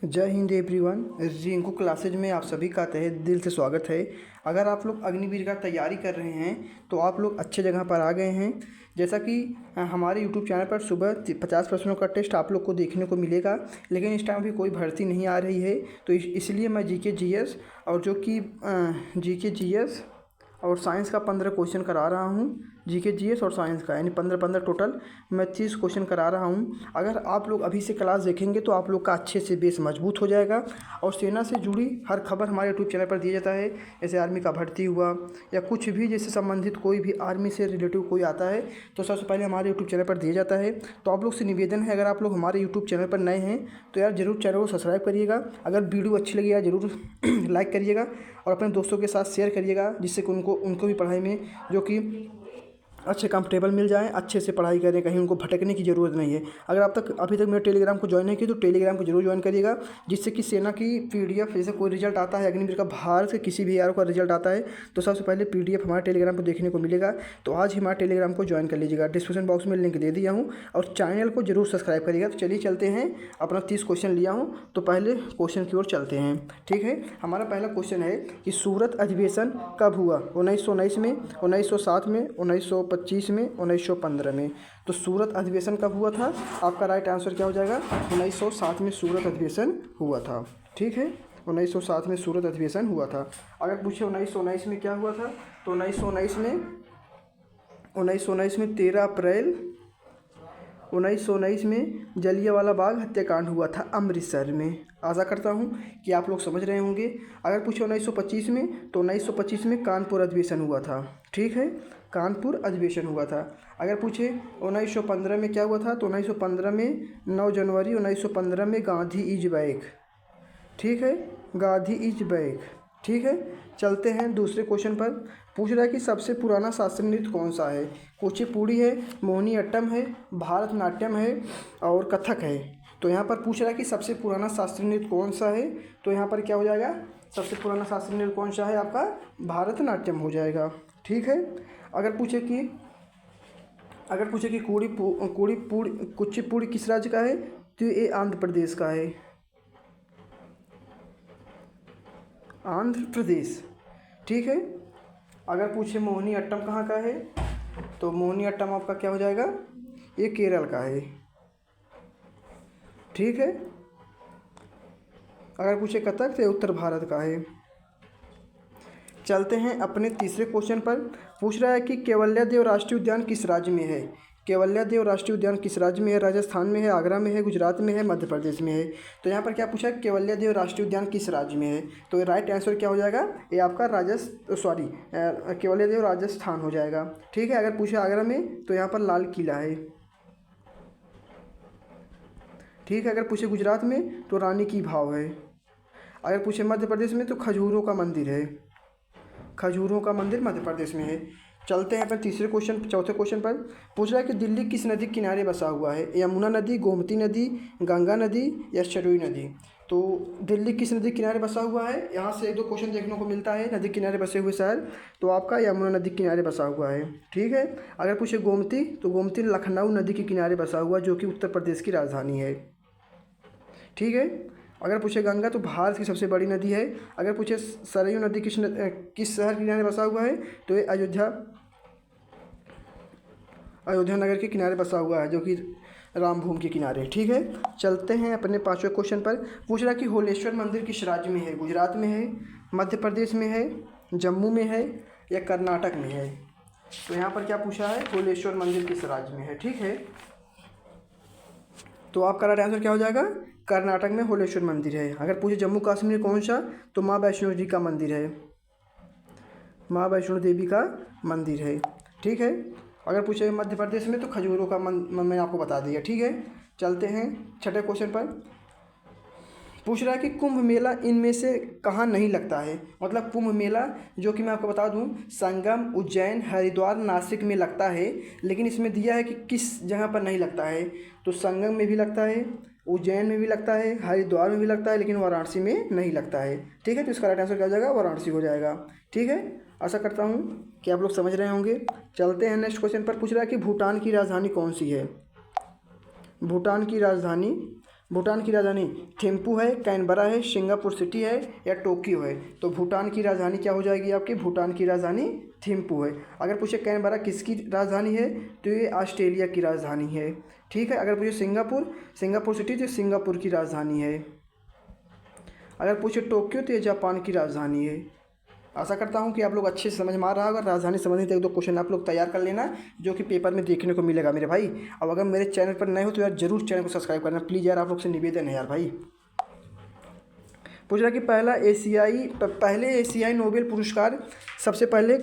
जय Hind everyone. Rinku classes में आप सभी का तहे दिल से स्वागत है। अगर आप लोग अग्निवीर का तैयारी कर रहे हैं तो आप लोग अच्छे जगह पर आ गए हैं। जैसा कि हमारे यूट्यूब चैनल पर सुबह 50 प्रश्नों का टेस्ट आप लोग को देखने को मिलेगा, लेकिन इस टाइम अभी कोई भर्ती नहीं आ रही है। तो इसलिए मैं जीके जीएस और जो कि जीके जीएस और साइंस का 15 क्वेश्चन करा रहा हूँ। जीके जीएस और साइंस का यानी 15 टोटल मैं 30 क्वेश्चन करा रहा हूँ। अगर आप लोग अभी से क्लास देखेंगे तो आप लोग का अच्छे से बेस मजबूत हो जाएगा। और सेना से जुड़ी हर खबर हमारे यूट्यूब चैनल पर दिया जाता है। जैसे आर्मी का भर्ती हुआ या कुछ भी जैसे संबंधित कोई भी आर्मी से रिलेटिव कोई आता है तो सबसे पहले हमारे यूट्यूब चैनल पर दिया जाता है। तो आप लोग से निवेदन है, अगर आप लोग हमारे यूट्यूब चैनल पर नए हैं तो यार ज़रूर चैनल को सब्सक्राइब करिएगा। अगर वीडियो अच्छी लगी यार ज़रूर लाइक करिएगा और अपने दोस्तों के साथ शेयर करिएगा, जिससे कि उनको भी पढ़ाई में जो कि अच्छे कंफर्टेबल मिल जाएँ, अच्छे से पढ़ाई करें, कहीं उनको भटकने की ज़रूरत नहीं है। अगर आप अभी तक मेरे टेलीग्राम को ज्वाइन नहीं किया तो टेलीग्राम को जरूर ज्वाइन करिएगा, जिससे कि सेना की पीडीएफ जैसे कोई रिजल्ट आता है अग्निवीर का, बाहर से किसी भी का रिजल्ट आता है तो सबसे पहले पीडीएफ हमारे टेलीग्राम पर देखने को मिलेगा। तो आज ही हमारे टेलीग्राम को ज्वाइन कर लीजिएगा, डिस्क्रिप्शन बॉक्स में लिंक दे दिया हूँ और चैनल को जरूर सब्सक्राइब करिएगा। तो चलिए चलते हैं, अपना 30 क्वेश्चन लिया हूँ तो पहले क्वेश्चन की ओर चलते हैं। ठीक है, हमारा पहला क्वेश्चन है कि सूरत अधिवेशन कब हुआ? 1919 में, 1907 में, 1925 में, 1915 में। तो सूरत अधिवेशन कब हुआ था? आपका राइट आंसर क्या हो जाएगा? 1907 में सूरत अधिवेशन हुआ था। ठीक है, 1907 में सूरत अधिवेशन हुआ था। अगर पूछे 1919 में क्या हुआ था तो 1919 में 13 अप्रैल 1919 में जलियांवाला बाग हत्याकांड हुआ था अमृतसर में। आशा करता हूँ कि आप लोग समझ रहे होंगे। अगर पूछे 1925 में तो 1925 में कानपुर अधिवेशन हुआ था। ठीक है, कानपुर अधिवेशन हुआ था। अगर पूछे 1915 में क्या हुआ था तो 1915 में 9 जनवरी 1915 में गांधी इज बैक। ठीक है, गांधी इज बैक। ठीक है, चलते हैं दूसरे क्वेश्चन पर। पूछ रहा है कि सबसे पुराना शास्त्रीय नृत्य कौन सा है? कुचिपुड़ी है, मोहिनीअट्टम है, भारतनाट्यम है और कथक है। तो यहाँ पर पूछ रहा है कि सबसे पुराना शास्त्रीय नृत्य कौन सा है, तो यहाँ पर क्या हो जाएगा? सबसे पुराना शास्त्रीय नृत्य कौन सा है आपका? भारतनाट्यम हो जाएगा। ठीक है, अगर पूछे कि कुचिपुड़ी किस राज्य का है तो ये आंध्र प्रदेश का है। आंध्र प्रदेश। ठीक है, अगर पूछे मोहिनीअट्टम कहाँ का है तो मोहिनीअट्टम आपका क्या हो जाएगा? ये केरल का है। ठीक है, अगर पूछे कथक तो ये उत्तर भारत का है। चलते हैं अपने तीसरे क्वेश्चन पर। पूछ रहा है कि केवल्या देव राष्ट्रीय उद्यान किस राज्य में है? केवल्या देव राष्ट्रीय उद्यान किस राज्य में है? राजस्थान में है, आगरा में है, गुजरात में है, मध्य प्रदेश में है। तो यहाँ पर क्या पूछा है? केवल्या देव राष्ट्रीय उद्यान किस राज्य में है? तो राइट आंसर क्या हो जाएगा? ये आपका केवल्या देव राजस्थान हो जाएगा। ठीक है, अगर पूछा आगरा में तो यहाँ पर लाल किला है। ठीक है, अगर पूछे गुजरात में तो रानी की भाव है। अगर पूछे मध्य प्रदेश में तो खजूरों का मंदिर है। खजूरों का मंदिर मध्य प्रदेश में है। चलते हैं अपन चौथे क्वेश्चन पर। पूछ रहा है कि दिल्ली किस नदी के किनारे बसा हुआ है? यमुना नदी, गोमती नदी, गंगा नदी या शरुई नदी। तो दिल्ली किस नदी के किनारे बसा हुआ है? यहाँ से एक दो क्वेश्चन देखने को मिलता है नदी किनारे बसे हुए शहर, तो आपका यमुना नदी के किनारे बसा हुआ है। ठीक है, अगर पूछे गोमती तो गोमती लखनऊ नदी के किनारे बसा हुआ, जो कि उत्तर प्रदेश की राजधानी है। ठीक है, अगर पूछे गंगा तो भारत की सबसे बड़ी नदी है। अगर पूछे सरयू नदी किस शहर के किनारे बसा हुआ है तो ये अयोध्या नगर के किनारे बसा हुआ है, जो कि रामभूमि के किनारे। ठीक है, चलते हैं अपने पांचवें क्वेश्चन पर। पूछ रहा कि होलेश्वर मंदिर किस राज्य में है? गुजरात में है, मध्य प्रदेश में है, जम्मू में है या कर्नाटक में है। तो यहाँ पर क्या पूछा है? होलेश्वर मंदिर किस राज्य में है। ठीक है, तो आपका राइट आंसर क्या हो जाएगा? कर्नाटक में होलेश्वर मंदिर है। अगर पूछे जम्मू कश्मीर कौन सा तो माँ वैष्णो जी का मंदिर है, माँ वैष्णो देवी का मंदिर है। ठीक है, अगर पूछे मध्य प्रदेश में तो खजूरों का मैंने आपको बता दिया। ठीक है, चलते हैं छठे क्वेश्चन पर। पूछ रहा है कि कुंभ मेला इनमें से कहाँ नहीं लगता है? मतलब कुंभ मेला जो कि मैं आपको बता दूं संगम, उज्जैन, हरिद्वार, नासिक में लगता है, लेकिन इसमें दिया है कि किस जगह पर नहीं लगता है। तो संगम में भी लगता है, उज्जैन में भी लगता है, हरिद्वार में भी लगता है, लेकिन वाराणसी में नहीं लगता है। ठीक है, तो इसका राइट आंसर क्या हो जाएगा? वाराणसी हो जाएगा। ठीक है, आशा करता हूँ कि आप लोग समझ रहे होंगे। चलते हैं नेक्स्ट क्वेश्चन पर। पूछ रहा है कि भूटान की राजधानी कौन सी है? भूटान की राजधानी थिम्पू है, कैनबरा है, सिंगापुर सिटी है या टोक्यो है। तो भूटान की राजधानी क्या हो जाएगी आपकी? भूटान की राजधानी थिम्पू है। अगर पूछे कैनबरा किसकी राजधानी है तो ये ऑस्ट्रेलिया की राजधानी है। ठीक है। अगर पूछे सिंगापुर सिटी तो सिंगापुर की राजधानी है। अगर पूछे टोक्यो तो ये जापान की राजधानी है। आशा करता हूँ कि आप लोग अच्छे से समझ में आ रहा होगा। राजधानी संबंधित एक दो क्वेश्चन आप लोग तैयार कर लेना जो कि पेपर में देखने को मिलेगा मेरे भाई। अब अगर मेरे चैनल पर नए हो तो यार जरूर चैनल को सब्सक्राइब करना प्लीज़ यार, आप लोग से निवेदन है यार भाई। पूछ रहा कि पहले एशियाई नोबेल पुरस्कार सबसे पहले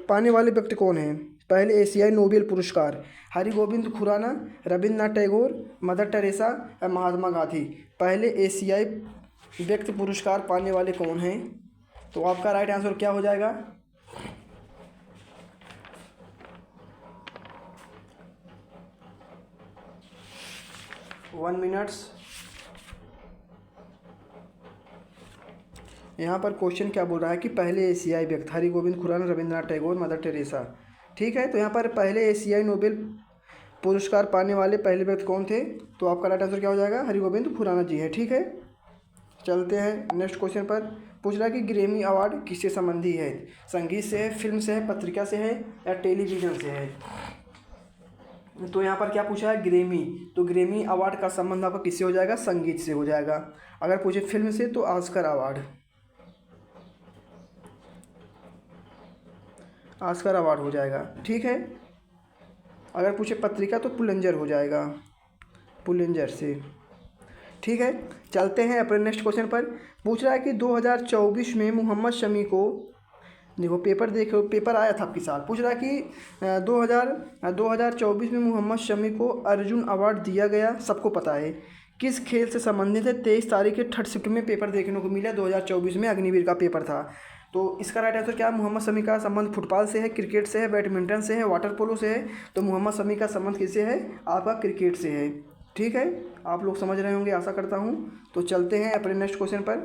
पाने वाले व्यक्ति कौन हैं? पहले एशियाई नोबेल पुरस्कार हरिगोविंद खुराना, रविन्द्रनाथ टैगोर, मदर टेरेसा या महात्मा गांधी। पहले एशियाई व्यक्ति पुरस्कार पाने वाले कौन हैं? तो आपका राइट आंसर क्या हो जाएगा? One minutes. यहाँ पर क्वेश्चन क्या बोल रहा है कि पहले एशियाई व्यक्ति हरिगोविंद खुराना, रविन्द्रनाथ टैगोर, मदर टेरेसा। ठीक है। तो यहाँ पर पहले एशियाई नोबेल पुरस्कार पाने वाले पहले व्यक्ति कौन थे? तो आपका राइट आंसर क्या हो जाएगा? हरिगोविंद खुराना जी है। ठीक है। चलते हैं नेक्स्ट क्वेश्चन पर। पूछ रहा है कि ग्रैमी अवार्ड किससे संबंधी है? संगीत से है, फिल्म से है, पत्रिका से है या टेलीविज़न से है? तो यहाँ पर क्या पूछा है? ग्रैमी। तो ग्रैमी अवार्ड का संबंध आपका किससे हो जाएगा? संगीत से हो जाएगा। अगर पूछे फिल्म से तो ऑस्कर अवार्ड हो जाएगा। ठीक है। अगर पूछे पत्रिका तो पुलिंजर हो जाएगा, पुलिंजर से। ठीक है। चलते हैं अपने नेक्स्ट क्वेश्चन पर। पूछ रहा है कि 2024 में मोहम्मद शमी को, देखो पेपर आया था आपके साथ। पूछ रहा है कि 2024 में मोहम्मद शमी को अर्जुन अवार्ड दिया गया, सबको पता है। किस खेल से संबंधित है? 23 तारीख के थर्ड शिफ्ट में पेपर देखने को मिला। 2024 में अग्निवीर का पेपर था। तो इसका राइट आंसर क्या है? मोहम्मद शमी का संबंध फुटबॉल से है, क्रिकेट से है, बैडमिंटन से है, वाटर पोलो से है। तो मोहम्मद शमी का संबंध किससे है? आपका क्रिकेट से है। ठीक है। आप लोग समझ रहे होंगे आशा करता हूँ। तो चलते हैं अपने नेक्स्ट क्वेश्चन पर।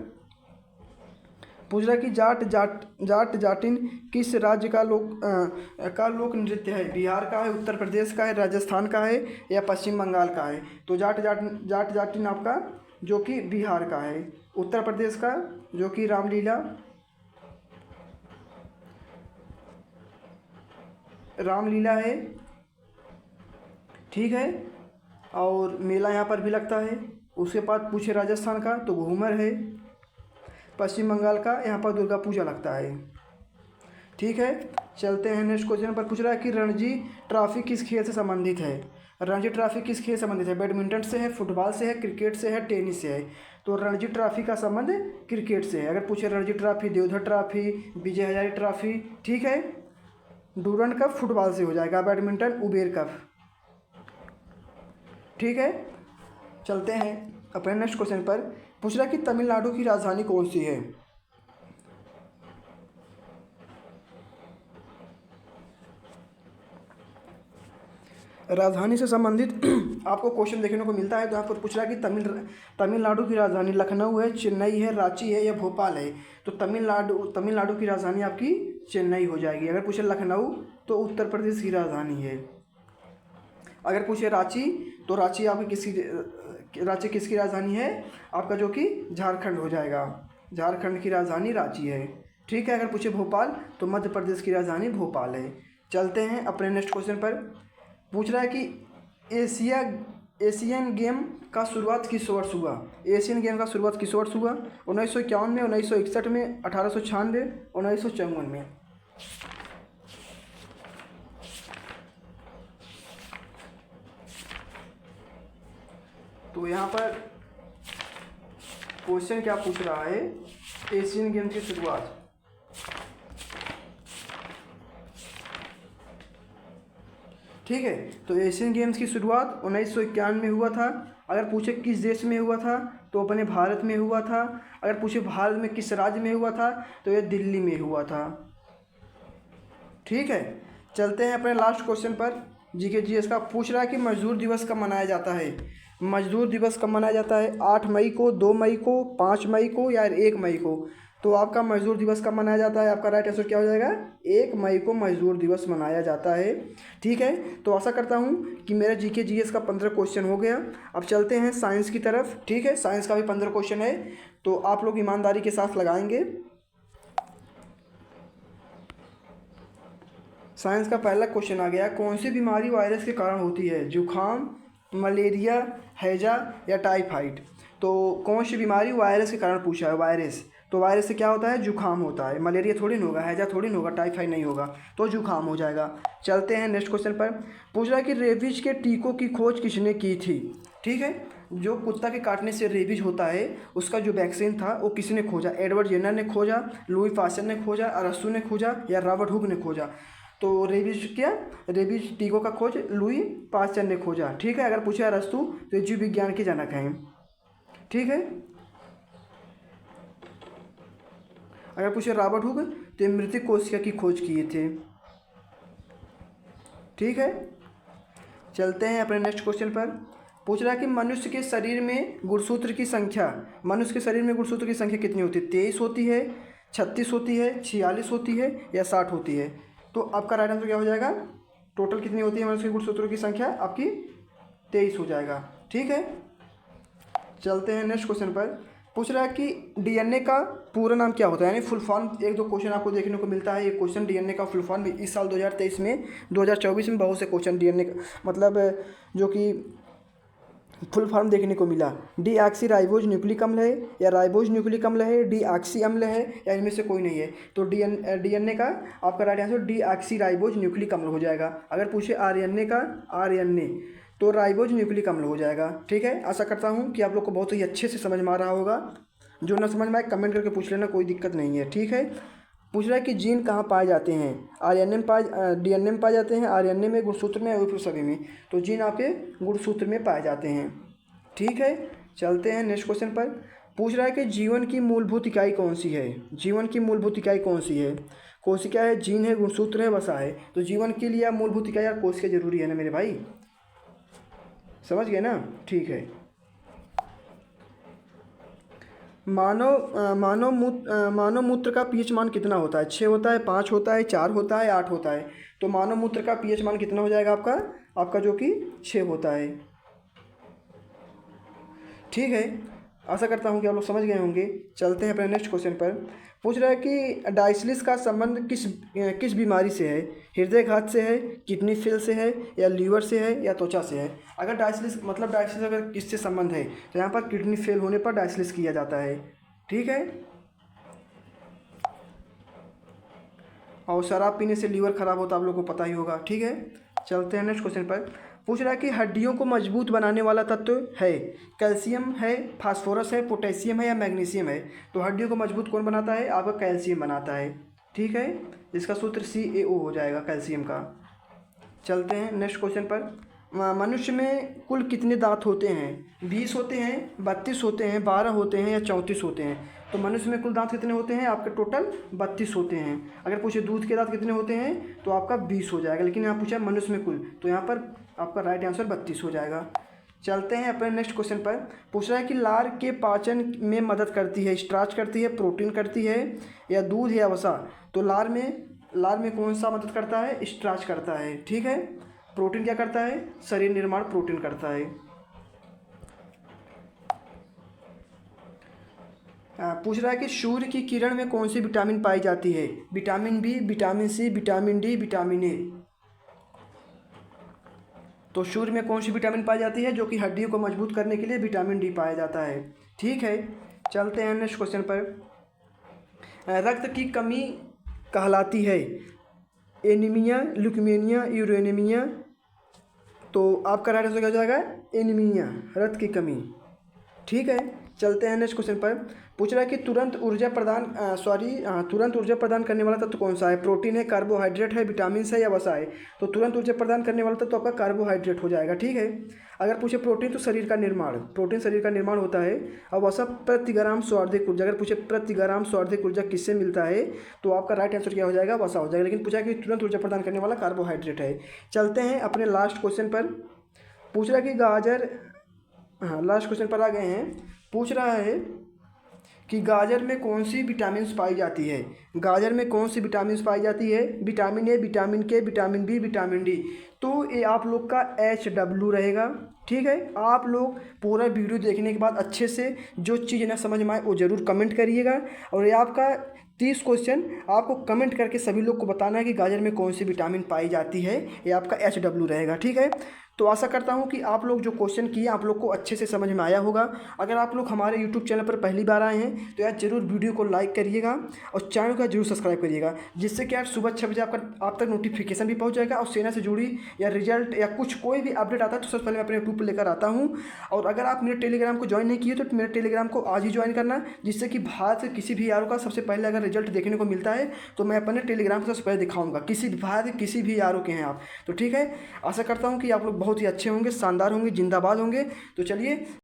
पूछ रहा है कि जाट जाटिन किस राज्य का लोक नृत्य है? बिहार का है, उत्तर प्रदेश का है, राजस्थान का है या पश्चिम बंगाल का है? तो जाट जाटिन आपका जो कि बिहार का है। उत्तर प्रदेश का जो कि रामलीला है। ठीक है। और मेला यहाँ पर भी लगता है। उसके बाद पूछे राजस्थान का तो घूमर है। पश्चिम बंगाल का यहाँ पर दुर्गा पूजा लगता है। ठीक है। चलते हैं नेक्स्ट क्वेश्चन पर। पूछ रहा है कि रणजी ट्रॉफी किस खेल से संबंधित है? रणजी ट्रॉफी किस खेल से संबंधित है? बैडमिंटन से है, फुटबॉल से है, क्रिकेट से है, टेनिस से है? तो रणजी ट्रॉफी का संबंध क्रिकेट से है। अगर पूछे Ranji trophy, Deodhar trophy, Vijay Hazare trophy. ठीक है। डूरंड कप फुटबॉल से हो जाएगा, बैडमिंटन उबेर कप। ठीक है। चलते हैं अपने नेक्स्ट क्वेश्चन पर। पूछ रहा है कि तमिलनाडु की राजधानी कौन सी है? राजधानी से संबंधित आपको क्वेश्चन देखने को मिलता है। तो यहाँ पर पूछ रहा है कि तमिलनाडु की राजधानी लखनऊ है, चेन्नई है, रांची है या भोपाल है? तो तमिलनाडु की राजधानी आपकी चेन्नई हो जाएगी। अगर पूछे लखनऊ तो उत्तर प्रदेश की राजधानी है। अगर पूछे रांची तो रांची किसकी राजधानी है? आपका जो कि झारखंड हो जाएगा। झारखंड की राजधानी रांची है। ठीक है। अगर पूछे भोपाल तो मध्य प्रदेश की राजधानी भोपाल है। चलते हैं अपने नेक्स्ट क्वेश्चन पर। पूछ रहा है कि एशियन गेम का शुरुआत किस वर्ष हुआ? एशियन गेम का शुरुआत किस वर्ष हुआ? 1951 में, 1961 में, 1896, 1954 में? तो यहाँ पर क्वेश्चन क्या पूछ रहा है? एशियन गेम की शुरुआत। ठीक है। तो एशियन गेम्स की शुरुआत 1951 में हुआ था। अगर पूछे किस देश में हुआ था तो अपने भारत में हुआ था। अगर पूछे भारत में किस राज्य में हुआ था तो ये दिल्ली में हुआ था। ठीक है। चलते हैं अपने लास्ट क्वेश्चन पर। जीके जीएस का पूछ रहा है कि मजदूर दिवस कब मनाया जाता है? मजदूर दिवस कब मनाया जाता है? 8 मई को, 2 मई को, 5 मई को या 1 मई को? तो आपका मजदूर दिवस कब मनाया जाता है? आपका राइट आंसर क्या हो जाएगा? 1 मई को मजदूर दिवस मनाया जाता है। ठीक है, तो आशा करता हूँ कि मेरा जीके जीएस का 15 क्वेश्चन हो गया। अब चलते हैं साइंस की तरफ। ठीक है, साइंस का भी 15 क्वेश्चन है, तो आप लोग ईमानदारी के साथ लगाएंगे। साइंस का पहला क्वेश्चन आ गया, कौन सी बीमारी वायरस के कारण होती है? जुखाम, मलेरिया, हैजा या टाइफाइड? तो कौन सी बीमारी वायरस के कारण पूछा है? वायरस, तो वायरस से क्या होता है? जुखाम होता है। मलेरिया थोड़ी ना होगा, हैजा थोड़ी ना होगा, टाइफाइड नहीं होगा, तो जुखाम हो जाएगा। चलते हैं नेक्स्ट क्वेश्चन पर। पूछ रहा है कि रेबीज के टीकों की खोज किसने की थी? ठीक है, जो कुत्ता के काटने से रेबीज होता है उसका जो वैक्सीन था वो किसने खोजा? एडवर्ड जेनर ने खोजा, लुई पास्चर ने खोजा, अरस्तु ने खोजा या रॉबर्ट हुक ने खोजा? तो रेबीज टीकों का खोज लुई पास्चर ने खोजा। ठीक है, अगर पूछे अरस्तु तो ये जीव विज्ञान के जनक हैं। ठीक है, अगर पूछे रॉबर्ट हुक तो ये मृतिक कोशिका की खोज किए थे। ठीक है, चलते हैं अपने नेक्स्ट क्वेश्चन पर। पूछ रहा है कि मनुष्य के शरीर में गुणसूत्र की संख्या, मनुष्य के शरीर में गुणसूत्र की संख्या कितनी होती है? 23 होती है, 36 होती है, 46 होती है या 60 होती है? तो आपका राइट आंसर क्या हो जाएगा? टोटल कितनी होती है मनुष्य के गुणसूत्रों की संख्या? आपकी 23 हो जाएगा। ठीक है, चलते हैं नेक्स्ट क्वेश्चन पर। पूछ रहा है कि डीएनए का पूरा नाम क्या होता है, यानी फुल फॉर्म। एक दो क्वेश्चन आपको देखने को मिलता है, एक क्वेश्चन डीएनए का फुल फॉर्म इस साल 2023 में 2024 में बहुत से क्वेश्चन डीएनए का मतलब जो कि फुल फॉर्म देखने को मिला। डीऑक्सी राइबोज न्यूक्लिक अम्ल है या राइबोज न्यूक्लिक अम्ल है, डीऑक्सी अम्ल है या इनमें से कोई नहीं है? तो डीएनए का आपका right answer deoxy ribose nucleic अम्ल हो जाएगा। अगर पूछे आरएनए का, आरएनए तो राइबोज न्यूक्लिक अम्ल हो जाएगा। ठीक है, आशा करता हूँ कि आप लोग को बहुत ही अच्छे से समझ में आ रहा होगा। जो ना समझ में आए कमेंट करके पूछ लेना, कोई दिक्कत नहीं है। ठीक है, पूछ रहा है कि जीन कहाँ पाए जाते हैं? आरएनए में डीएनए में पाए जाते हैं, आरएनए में, गुणसूत्र में, और फिर सभी में। तो जीन आपके गुणसूत्र में पाए जाते हैं। ठीक है, चलते हैं नेक्स्ट क्वेश्चन पर। पूछ रहा है कि जीवन की मूलभूत इकाई कौन सी है? जीवन की मूलभूत इकाई कौन सी है? कोशिका है, जीन है, गुणसूत्र है, वसा है। तो जीवन के लिए मूलभूत इकाई यार कोशिका जरूरी है ना मेरे भाई, समझ गए ना? ठीक है, मानव मूत्र का पीएच मान कितना होता है? 6 होता है, 5 होता है, 4 होता है, 8 होता है? तो मानव मूत्र का पीएच मान कितना हो जाएगा आपका जो कि 6 होता है। ठीक है, आशा करता हूँ कि आप लोग समझ गए होंगे। चलते हैं अपने नेक्स्ट क्वेश्चन पर। पूछ रहा है कि डायलिसिस का संबंध किस बीमारी से है? हृदयघात से है, किडनी फेल से है, या लीवर से है, या त्वचा से है? अगर डायलिसिस अगर किससे संबंध है तो यहाँ पर किडनी फेल होने पर डायलिसिस किया जाता है। ठीक है, और शराब पीने से लीवर खराब होता है, आप लोगों को पता ही होगा। ठीक है, चलते हैं नेक्स्ट क्वेश्चन पर। पूछ रहा है कि हड्डियों को मजबूत बनाने वाला तत्व है? कैल्शियम है, फास्फोरस है, पोटेशियम है या मैग्नीशियम है? तो हड्डियों को मजबूत कौन बनाता है? आपका कैल्शियम बनाता है। ठीक है, इसका सूत्र CaO हो जाएगा कैल्शियम का। चलते हैं नेक्स्ट क्वेश्चन पर। मनुष्य में कुल कितने दांत होते हैं? 20 होते हैं, 32 होते हैं, 12 होते हैं या 34 होते हैं? तो मनुष्य में कुल दांत कितने होते हैं? आपके टोटल 32 होते हैं। अगर पूछे दूध के दांत कितने होते हैं तो आपका 20 हो जाएगा, लेकिन यहाँ पूछा मनुष्य में कुल, तो यहाँ पर आपका राइट आंसर 32 हो जाएगा। चलते हैं अपने नेक्स्ट क्वेश्चन पर। पूछ रहा है कि लार के पाचन में मदद करती है? स्टार्च करती है, प्रोटीन करती है, या दूध या वसा? तो लार में कौन सा मदद करता है? स्टार्च करता है। ठीक है, प्रोटीन क्या करता है? शरीर निर्माण प्रोटीन करता है। पूछ रहा है कि सूर्य की किरण में कौन सी विटामिन पाई जाती है? Vitamin B, vitamin C, vitamin D, vitamin A? तो सूर्य में कौन सी विटामिन पाई जाती है? जो कि हड्डियों को मजबूत करने के लिए विटामिन डी पाया जाता है। ठीक है, चलते हैं नेक्स्ट क्वेश्चन पर। रक्त की कमी कहलाती है एनीमिया, ल्यूकेमिया, यूरेनिमिया? तो आपका राइट आंसर क्या हो जाएगा? एनीमिया, रक्त की कमी। ठीक है, चलते हैं नेक्स्ट क्वेश्चन पर। पूछ रहा है कि तुरंत ऊर्जा प्रदान करने वाला तत्व कौन सा है? प्रोटीन है, कार्बोहाइड्रेट है, विटामिन है या वसा है? तो तुरंत ऊर्जा प्रदान करने वाला तत्व आपका कार्बोहाइड्रेट हो जाएगा। ठीक है, अगर पूछे प्रोटीन तो प्रोटीन शरीर का निर्माण होता है। और वसा प्रति ग्राम स्वार्थिक ऊर्जा, अगर पूछे प्रति ग्राम स्वार्थिक ऊर्जा किससे मिलता है तो आपका राइट आंसर क्या हो जाएगा? वसा हो जाएगा। लेकिन पूछा कि तुरंत ऊर्जा प्रदान करने वाला कार्बोहाइड्रेट है। चलते हैं अपने लास्ट क्वेश्चन पर। पूछ रहा है कि लास्ट क्वेश्चन पर आ गए हैं। पूछ रहा है कि गाजर में कौन सी विटामिन्स पाई जाती है। गाजर में कौन सी विटामिन्स पाई जाती है? विटामिन ए, विटामिन के, विटामिन बी, विटामिन डी। तो ये आप लोग का HW रहेगा। ठीक है, आप लोग पूरा वीडियो देखने के बाद अच्छे से जो चीज़ ना समझ में आए वो ज़रूर कमेंट करिएगा। और ये आपका 30 क्वेश्चन आपको कमेंट करके सभी लोग को बताना है कि गाजर में कौन सी विटामिन पाई जाती है। ये आपका HW रहेगा। ठीक है, तो आशा करता हूँ कि आप लोग जो क्वेश्चन किए आप लोग को अच्छे से समझ में आया होगा। अगर आप लोग हमारे यूट्यूब चैनल पर पहली बार आए हैं तो यार ज़रूर वीडियो को लाइक करिएगा और चैनल को जरूर सब्सक्राइब करिएगा, जिससे कि यार सुबह 6 बजे आप तक नोटिफिकेशन भी पहुँच जाएगा और सेना से जुड़ी या रिजल्ट या कुछ कोई भी अपडेट आता है तो सबसे पहले मैं अपने यूट्यूब पर लेकर आता हूँ। और अगर आप मेरे टेलीग्राम को ज्वाइन नहीं किए तो मेरे टेलीग्राम को आज ही ज्वाइन करना, जिससे कि भारत से किसी भी यारों का सबसे पहले अगर रिजल्ट देखने को मिलता है तो मैं अपने टेलीग्राम पर सबसे पहले दिखाऊंगा, किसी भी भारत के किसी भी यारों के हैं आप। तो ठीक है, आशा करता हूँ कि आप लोग बहुत ही अच्छे होंगे, शानदार होंगे, जिंदाबाद होंगे। तो चलिए